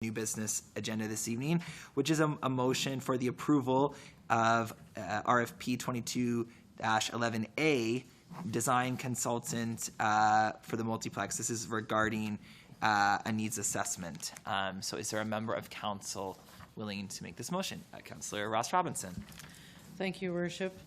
new business agenda this evening, which is a motion for the approval of RFP 22-11A, design consultant for the multiplex. This is regarding a needs assessment. So is there a member of council willing to make this motion? Councillor Ross Robinson. Thank you, Worship.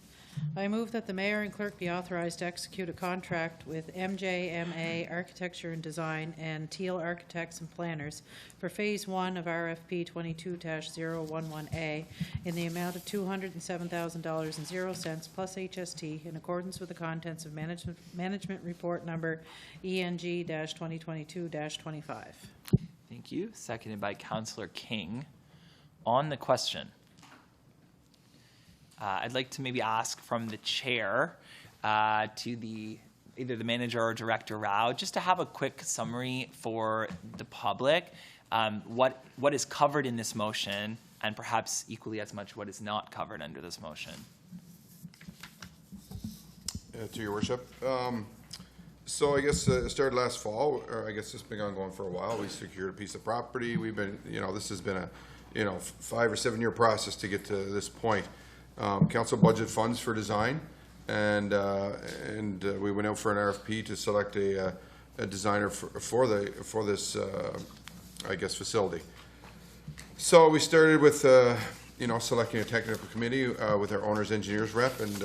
I move that the mayor and clerk be authorized to execute a contract with MJMA Architecture and Design and Teal Architects and Planners for Phase 1 of RFP 22-011A in the amount of $207,000.00 plus HST in accordance with the contents of management report number ENG-2022-25. Thank you. Seconded by Councillor King. On the question, I'd like to maybe ask from the chair to either the manager or director Rao, just to have a quick summary for the public, what is covered in this motion, and perhaps equally as much what is not covered under this motion. To your worship. So I guess it started last fall, or I guess it's been ongoing for a while. We secured a piece of property. We've been, this has been a, 5 or 7 year process to get to this point. Council budget funds for design, and we went out for an RFP to select a designer for this I guess facility. So we started with selecting a technical committee with our owner's engineers rep and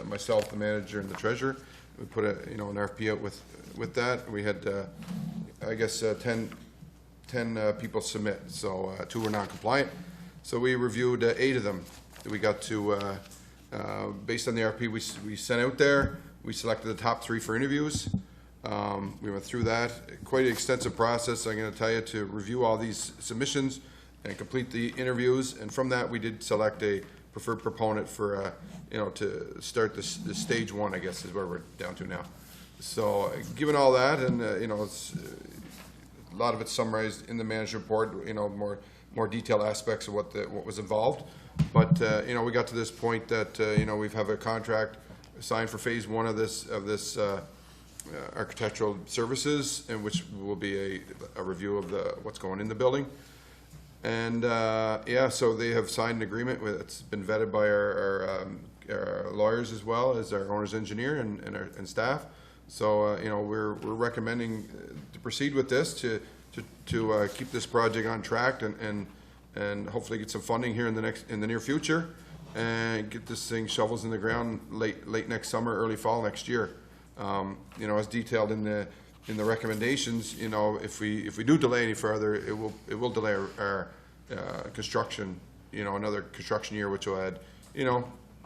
myself, the manager, and the treasurer. We put an RFP out with that. We had I guess 10 people submit, so 2 were non-compliant. So we reviewed 8 of them. We got to, based on the RFP we sent out there, we selected the top 3 for interviews. We went through that, quite an extensive process, I'm going to tell you, to review all these submissions and complete the interviews. And from that, we did select a preferred proponent for, to start this stage 1, I guess, is where we're down to now. So given all that, and, it's, a lot of it's summarized in the management report, more detailed aspects of what was involved. But we got to this point that we have a contract signed for phase 1 of this architectural services, in which will be a review of what's going in the building. And so they have signed an agreement with. It's been vetted by our lawyers as well as our owner's engineer and staff. So we're recommending to proceed with this to keep this project on track and hopefully get some funding here in the near future, and get this thing shovels in the ground late next summer, early fall next year. As detailed in the recommendations, if we do delay any further, it will delay our construction, another construction year, which will add,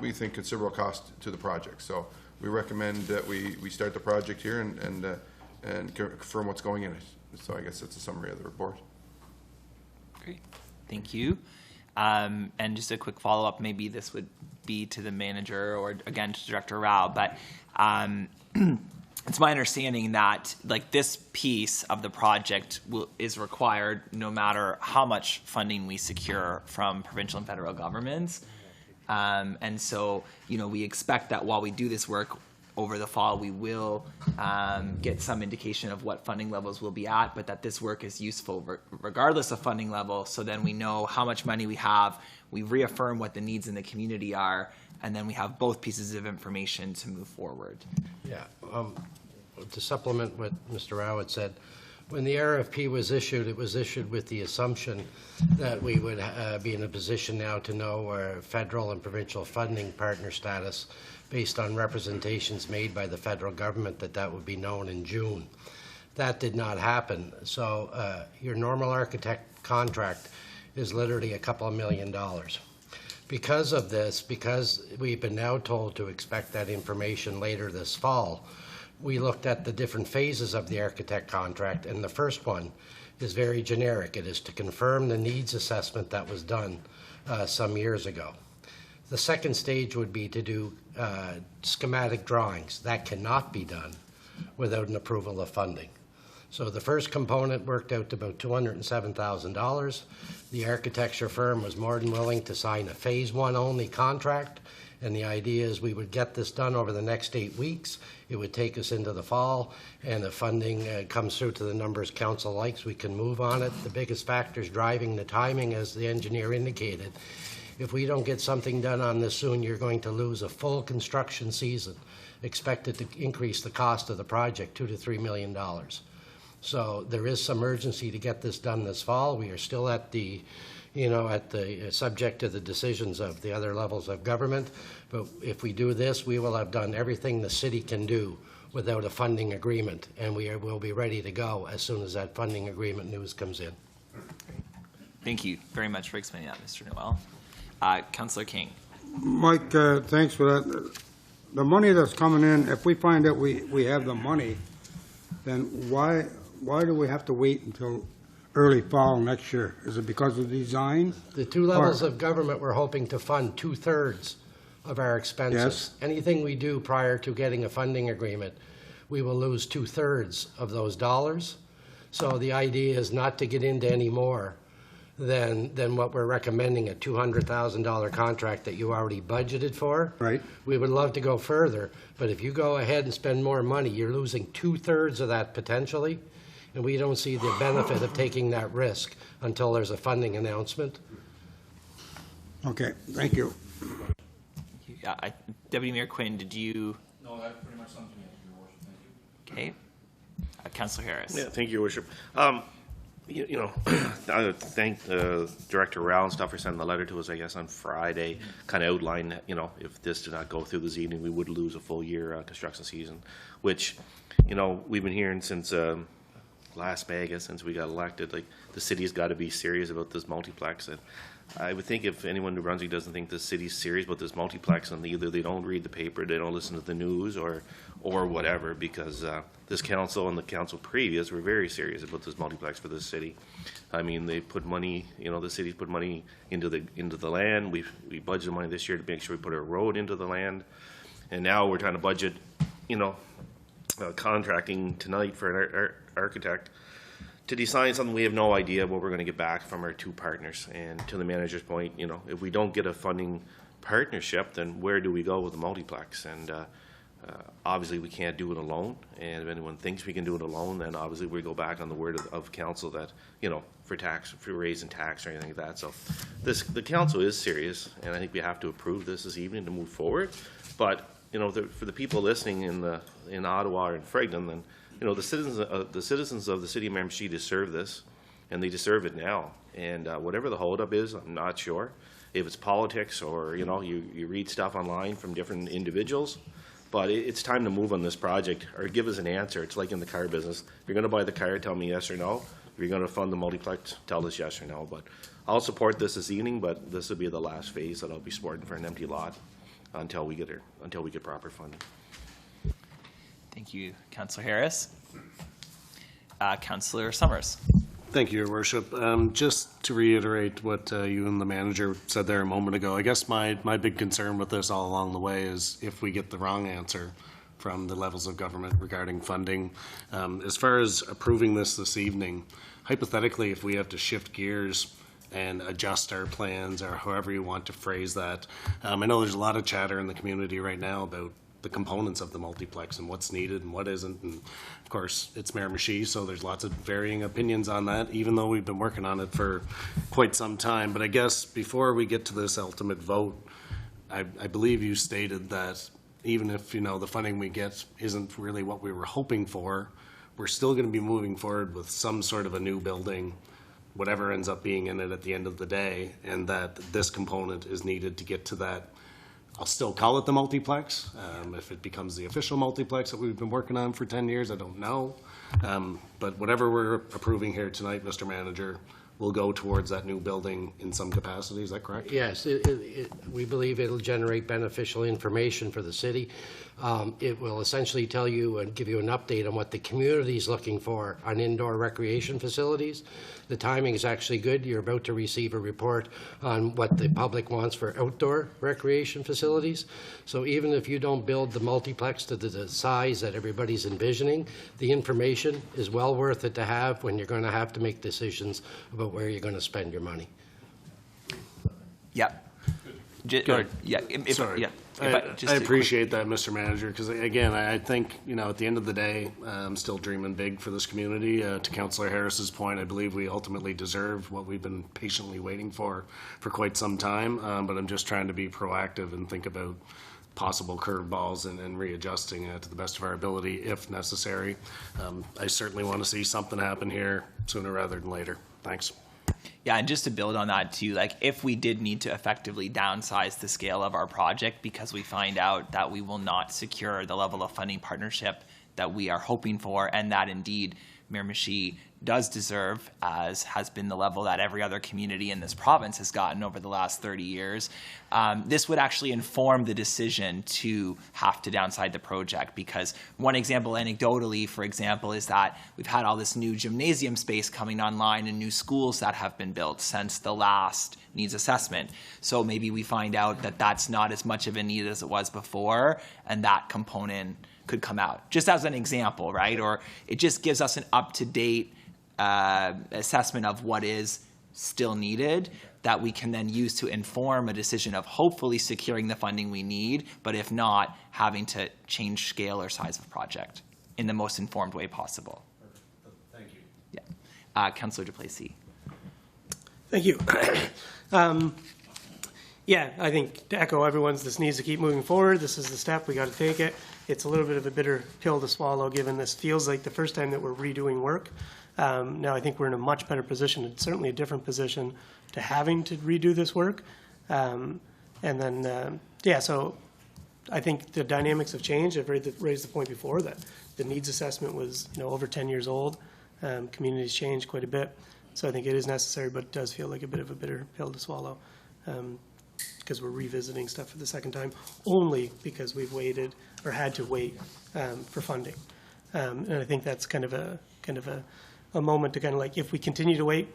we think, considerable cost to the project. So we recommend that we start the project here and confirm what's going in it. So I guess that's a summary of the report. Great. Thank you. And just a quick follow-up, maybe this would be to the manager or, again, to Director Rao, but it's my understanding that this piece of the project is required no matter how much funding we secure from provincial and federal governments. And so, we expect that while we do this work over the fall, we will get some indication of what funding levels will be at, but that this work is useful regardless of funding level. So then we know how much money we have, we reaffirm what the needs in the community are, and then we have both pieces of information to move forward. Yeah, to supplement what Mr. Rao had said, when the RFP was issued, it was issued with the assumption that we would be in a position now to know our federal and provincial funding partner status based on representations made by the federal government that would be known in June. That did not happen. So your normal architect contract is literally a couple of $1 million. Because of this, because we've been now told to expect that information later this fall, we looked at the different phases of the architect contract, and the first one is very generic. It is to confirm the needs assessment that was done some years ago. The second stage would be to do schematic drawings. That cannot be done without an approval of funding. So the first component worked out to about $207,000. The architecture firm was more than willing to sign a phase 1 only contract And the idea is we would get this done over the next 8 weeks. It would take us into the fall, and if funding comes through to the numbers council likes, we can move on it. The biggest factors driving the timing, as the engineer indicated, if we don't get something done on this soon, you're going to lose a full construction season, expected to increase the cost of the project $2 to $3 million. So there is some urgency to get this done this fall. We are still at the subject to the decisions of the other levels of government. But if we do this, we will have done everything the city can do without a funding agreement, and will be ready to go as soon as that funding agreement news comes in. Thank you very much for explaining that, Mr. Noel. Councillor King. Mike, thanks for that. The money that's coming in, if we find that we have the money, then why do we have to wait until early fall next year? Is it because of the design? The two levels of government, we're hoping to fund 2/3 of our expenses. Yes. Anything we do prior to getting a funding agreement, we will lose 2/3 of those dollars. So the idea is not to get into any more than what we're recommending, a $200,000 contract that you already budgeted for. Right. We would love to go further, but if you go ahead and spend more money, you're losing 2/3 of that potentially, and we don't see the benefit of taking that risk until there's a funding announcement. Okay, thank you. Deputy Mayor Quinn, did you? No, that pretty much sums me up, Your Worship. Thank you. Okay. Councillor Harris. Yeah, thank you, Your Worship. I would thank Director Rao and stuff for sending the letter to us, I guess, on Friday, kind of outlined that, if this did not go through this evening, we would lose a full year construction season, which, we've been hearing since last May, I guess, since we got elected. Like, the city's got to be serious about this multiplex. And I would think if anyone in New Brunswick doesn't think the city's serious about this multiplex, and either they don't read the paper, they don't listen to the news, or whatever, because this council and the council previous were very serious about this multiplex for this city. I mean, they put money, the city's put money into the land. We budgeted money this year to make sure we put a road into the land, and now we're trying to budget, contracting tonight for an architect to design something. We have no idea what we're going to get back from our two partners. And to the manager's point, if we don't get a funding partnership, then where do we go with the multiplex? And obviously we can't do it alone. And if anyone thinks we can do it alone, then obviously we go back on the word of council that, for raising tax or anything like that. So the council is serious, and I think we have to approve this evening to move forward. But for the people listening in Ottawa and Fredericton, then the citizens of the city of Miramichi deserve this, and they deserve it now. And whatever the holdup is, I'm not sure if it's politics or you read stuff online from different individuals. But it's time to move on this project, or give us an answer. It's like in the car business. If you're going to buy the car, tell me yes or no. If you're going to fund the multiplex, tell us yes or no. But I'll support this evening, but this will be the last phase that I'll be supporting for an empty lot until we get proper funding. Thank you, Councillor Harris. Councillor Summers. Thank you, Your Worship. Just to reiterate what you and the manager said there a moment ago, I guess my big concern with this all along the way is if we get the wrong answer from the levels of government regarding funding. As far as approving this evening, hypothetically, if we have to shift gears and adjust our plans, or however you want to phrase that, I know there's a lot of chatter in the community right now about the components of the multiplex and what's needed and what isn't. And of course, it's Miramichi, so there's lots of varying opinions on that, even though we've been working on it for quite some time. But I guess before we get to this ultimate vote, I believe you stated that even if, the funding we get isn't really what we were hoping for, we're still going to be moving forward with some sort of a new building, whatever ends up being in it at the end of the day, and that this component is needed to get to that. I'll still call it the multiplex. If it becomes the official multiplex that we've been working on for 10 years, I don't know. But whatever we're approving here tonight, Mr. Manager, will go towards that new building in some capacity. Is that correct? Yes, we believe it'll generate beneficial information for the city. It will essentially tell you and give you an update on what the community is looking for on indoor recreation facilities. The timing is actually good. You're about to receive a report on what the public wants for outdoor recreation facilities. So even if you don't build the multiplex to the size that everybody's envisioning, the information is well worth it to have when you're going to have to make decisions about where you're going to spend your money. Yep. Go ahead. Yeah, Sorry. yeah. I appreciate that, Mr. Manager, because again, I think, at the end of the day, I'm still dreaming big for this community. To Councillor Harris's point, I believe we ultimately deserve what we've been patiently waiting for quite some time, but I'm just trying to be proactive and think about possible curveballs and readjusting to the best of our ability if necessary. I certainly want to see something happen here sooner rather than later. Thanks. Yeah, and just to build on that too, like if we did need to effectively downsize the scale of our project because we find out that we will not secure the level of funding partnership that we are hoping for, and that indeed Miramichi does deserve, as has been the level that every other community in this province has gotten over the last 30 years, this would actually inform the decision to have to downsize the project. Because one example anecdotally, for example, is that we've had all this new gymnasium space coming online and new schools that have been built since the last needs assessment. So maybe we find out that that's not as much of a need as it was before, and that component could come out, just as an example, right? Or it just gives us an up-to-date assessment of what is still needed that we can then use to inform a decision of hopefully securing the funding we need, but if not, having to change scale or size of project in the most informed way possible. Thank you. Yeah. Councillor Duplessis. Thank you. Yeah, I think to echo everyone's, this needs to keep moving forward. This is the step. We got to take it. It's a little bit of a bitter pill to swallow, given this feels like the first time that we're redoing work. Now I think we're in a much better position, and certainly a different position to having to redo this work. And then, so I think the dynamics have changed. I've raised the point before that the needs assessment was, over 10 years old. Communities changed quite a bit. So I think it is necessary, but it does feel like a bit of a bitter pill to swallow. Because we're revisiting stuff for the second time, only because we've waited or had to wait for funding. And I think that's kind of a moment to kind of like, if we continue to wait,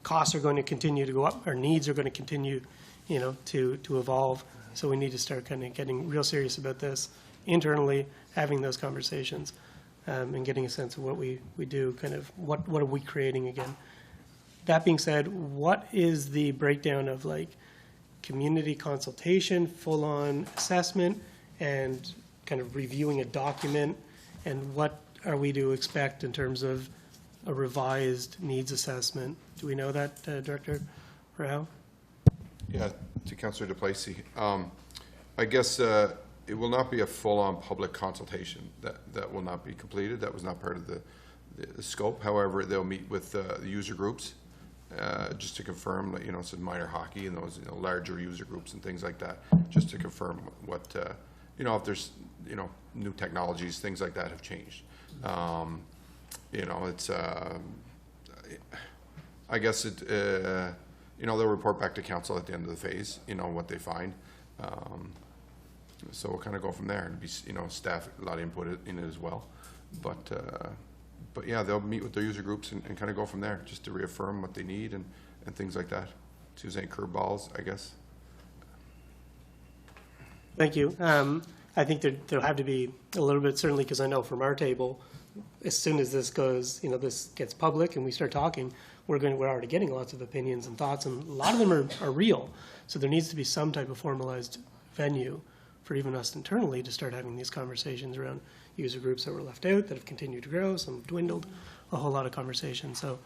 costs are going to continue to go up, our needs are going to continue, to evolve. So we need to start kind of getting real serious about this internally, having those conversations, and getting a sense of what we do, kind of what are we creating again. That being said, what is the breakdown of like community consultation, full-on assessment, and kind of reviewing a document, and what are we to expect in terms of a revised needs assessment? Do we know that, Director Rao? Yeah, to Councillor Duplessis. I guess it will not be a full-on public consultation. That will not be completed. That was not part of the scope. However, they'll meet with the user groups just to confirm that, it's minor hockey and those larger user groups and things like that, just to confirm what, if there's, new technologies, things like that have changed. It's, I guess they'll report back to council at the end of the phase, what they find. So we'll kind of go from there, and be, staff, a lot of input in it as well. But yeah, they'll meet with their user groups and kind of go from there, just to reaffirm what they need and things like that. So any curveballs, I guess. Thank you. I think there'll have to be a little bit, certainly, because I know from our table, as soon as this goes, this gets public and we start talking, we're already getting lots of opinions and thoughts, and a lot of them are real. So there needs to be some type of formalized venue for even us internally to start having these conversations around user groups that were left out, that have continued to grow, some have dwindled, a whole lot of conversations. So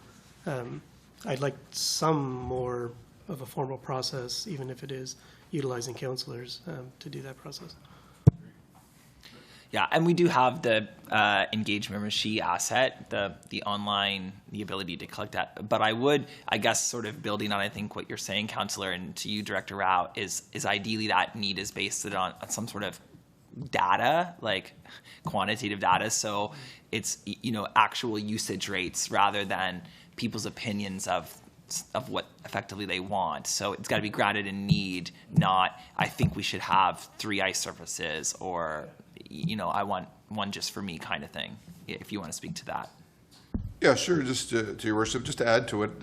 I'd like some more of a formal process, even if it is utilizing counselors to do that process. Yeah, and we do have the Engage Miramichi asset, the online, the ability to collect that. But I guess, sort of building on, I think, what you're saying, Councillor, and to you, Director Rao, is ideally that need is based on some sort of data, like quantitative data. So it's, actual usage rates rather than people's opinions of what effectively they want. So it's got to be grounded in need, not, I think we should have 3 ice surfaces, or, I want one just for me kind of thing, if you want to speak to that. Yeah, sure. Just to your worship, just to add to it,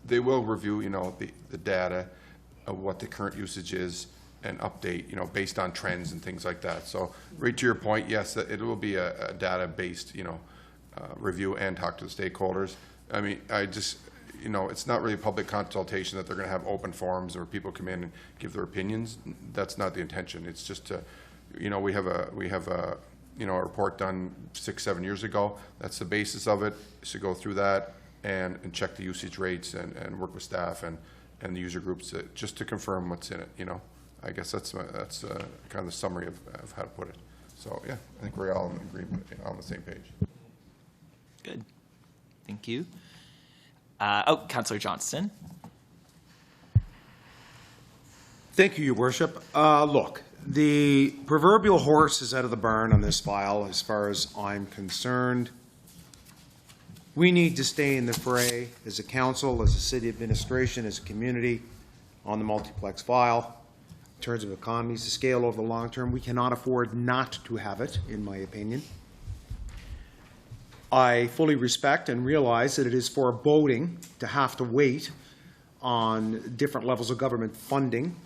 they will review, the data of what the current usage is and update, based on trends and things like that. So right to your point, yes, it will be a data-based, review and talk to the stakeholders. I mean, I just, you know, it's not really public consultation that they're going to have open forums where people come in and give their opinions. That's not the intention. It's just to, you know, we have a you know, a report done 6-7 years ago. That's the basis of it, is to go through that and check the usage rates and work with staff and the user groups just to confirm what's in it, you know. I guess that's kind of the summary of how to put it. So yeah, I think we're all in agreement, on the same page. Good. Thank you. Councillor Johnston. Thank you, Your Worship. Look, the proverbial horse is out of the barn on this file as far as I'm concerned. We need to stay in the fray as a council, as a city administration, as a community on the multiplex file. In terms of economies of scale over the long term, we cannot afford not to have it, in my opinion. I fully respect and realize that it is foreboding to have to wait on different levels of government funding,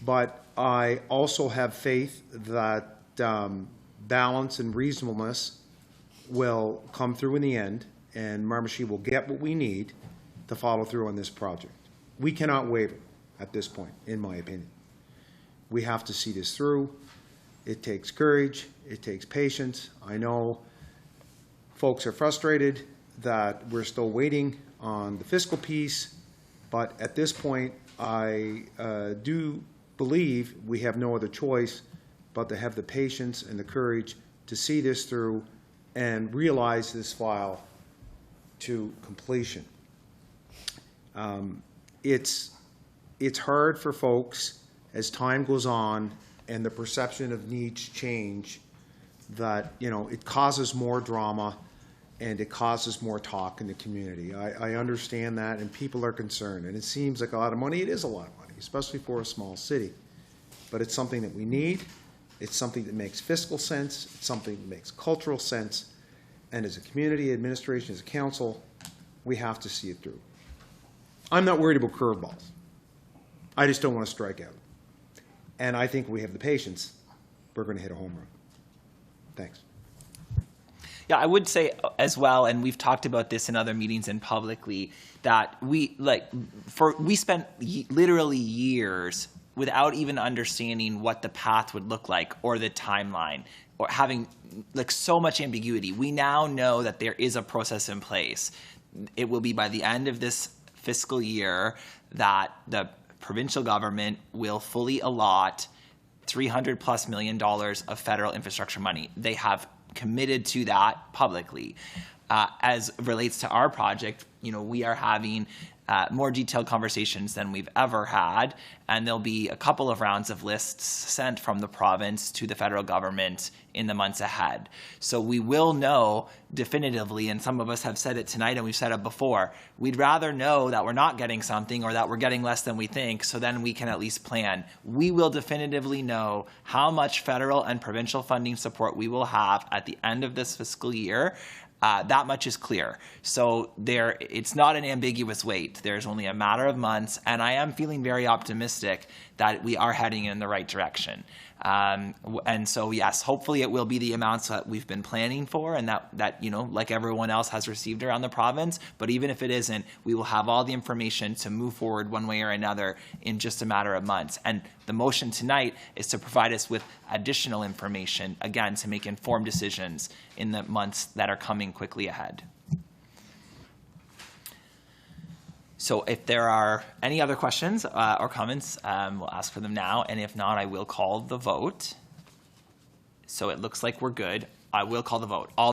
but I also have faith that balance and reasonableness will come through in the end, and Miramichi will get what we need to follow through on this project. We cannot waver at this point, in my opinion. We have to see this through. It takes courage. It takes patience. I know folks are frustrated that we're still waiting on the fiscal piece, but at this point, I do believe we have no other choice but to have the patience and the courage to see this through and realize this file to completion. It's hard for folks as time goes on and the perception of needs change, that, you know, it causes more drama and it causes more talk in the community. I understand that, and people are concerned, and it seems like a lot of money. It is a lot of money, especially for a small city, but it's something that we need. It's something that makes fiscal sense. It's something that makes cultural sense, and as a community, administration, as a council, we have to see it through. I'm not worried about curveballs. I just don't want to strike out. And I think we have the patience. We're going to hit a home run. Thanks. Yeah, I would say as well, and we've talked about this in other meetings and publicly, that we spent literally years without even understanding what the path would look like or the timeline, or having like so much ambiguity. We now know that there is a process in place. It will be by the end of this fiscal year that the provincial government will fully allot $300+ million of federal infrastructure money. They have committed to that publicly. As relates to our project, you know, we are having more detailed conversations than we've ever had, and there'll be a couple of rounds of lists sent from the province to the federal government in the months ahead. So we will know definitively, and some of us have said it tonight and we've said it before, we'd rather know that we're not getting something or that we're getting less than we think, so then we can at least plan. We will definitively know how much federal and provincial funding support we will have at the end of this fiscal year. That much is clear. So it's not an ambiguous wait. There's only a matter of months, and I am feeling very optimistic that we are heading in the right direction. And so, yes, hopefully it will be the amounts that we've been planning for, and that you know, like everyone else has received around the province. But even if it isn't, we will have all the information to move forward one way or another in just a matter of months. And the motion tonight is to provide us with additional information, again, to make informed decisions in the months that are coming quickly ahead. So if there are any other questions or comments, we'll ask for them now. And if not, I will call the vote. So it looks like we're good. I will call the vote. All